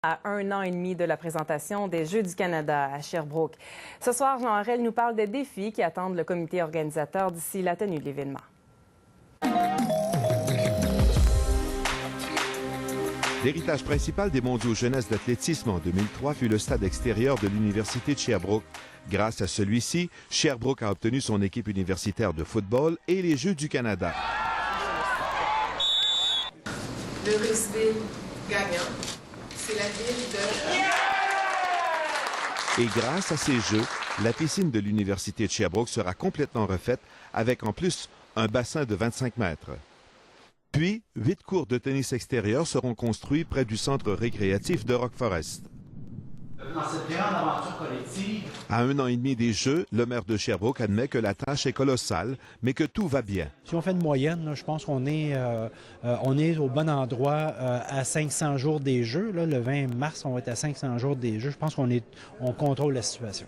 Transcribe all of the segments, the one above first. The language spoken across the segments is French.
À 1 an et demi de la présentation des Jeux du Canada à Sherbrooke. Ce soir, Jean Harel nous parle des défis qui attendent le comité organisateur d'ici la tenue de l'événement. L'héritage principal des mondiaux jeunesse d'athlétisme en 2003 fut le stade extérieur de l'Université de Sherbrooke. Grâce à celui-ci, Sherbrooke a obtenu son équipe universitaire de football et les Jeux du Canada. Le Louisville gagnant, c'est la ville de... Et grâce à ces Jeux, la piscine de l'Université de Sherbrooke sera complètement refaite avec en plus un bassin de 25 mètres. Puis, 8 courts de tennis extérieurs seront construits près du centre récréatif de Rock Forest. Dans cette grande aventure collective... À 1 an et demi des Jeux, le maire de Sherbrooke admet que la tâche est colossale, mais que tout va bien. Si on fait une moyenne, là, je pense qu'on est, au bon endroit à 500 jours des Jeux. Là, le 20 mars, on va être à 500 jours des Jeux. Je pense qu'on contrôle la situation.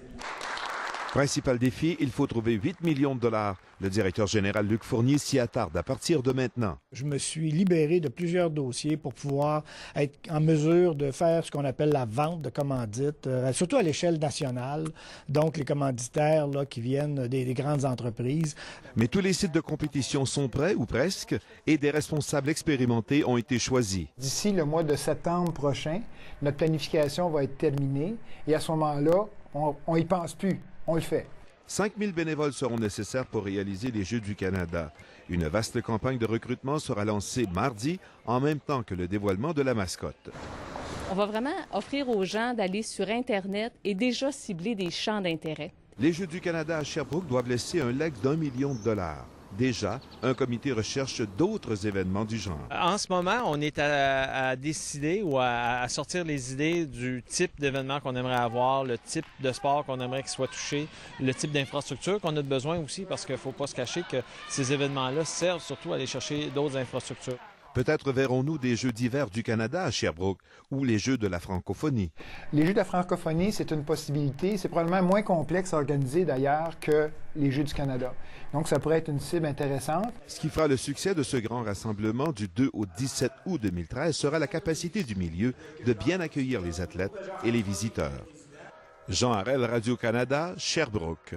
Principal défi, il faut trouver 8 millions de dollars. Le directeur général Luc Fournier s'y attarde à partir de maintenant. Je me suis libéré de plusieurs dossiers pour pouvoir être en mesure de faire ce qu'on appelle la vente de commandites, surtout à l'échelle nationale, donc les commanditaires là, qui viennent des grandes entreprises. Mais tous les sites de compétition sont prêts, ou presque, et des responsables expérimentés ont été choisis. D'ici le mois de septembre prochain, notre planification va être terminée et à ce moment-là, on n'y pense plus. On le fait. 5 000 bénévoles seront nécessaires pour réaliser les Jeux du Canada. Une vaste campagne de recrutement sera lancée mardi, en même temps que le dévoilement de la mascotte. On va vraiment offrir aux gens d'aller sur Internet et déjà cibler des champs d'intérêt. Les Jeux du Canada à Sherbrooke doivent laisser un legs d'1 million de dollars. Déjà, un comité recherche d'autres événements du genre. En ce moment, on est à décider ou à sortir les idées du type d'événement qu'on aimerait avoir, le type de sport qu'on aimerait qu'il soit touché, le type d'infrastructure qu'on a besoin aussi, parce qu'il ne faut pas se cacher que ces événements-là servent surtout à aller chercher d'autres infrastructures. Peut-être verrons-nous des Jeux d'hiver du Canada à Sherbrooke ou les Jeux de la francophonie. Les Jeux de la francophonie, c'est une possibilité. C'est probablement moins complexe à organiser d'ailleurs que les Jeux du Canada. Donc ça pourrait être une cible intéressante. Ce qui fera le succès de ce grand rassemblement du 2 au 17 août 2013 sera la capacité du milieu de bien accueillir les athlètes et les visiteurs. Jean Harel, Radio-Canada, Sherbrooke.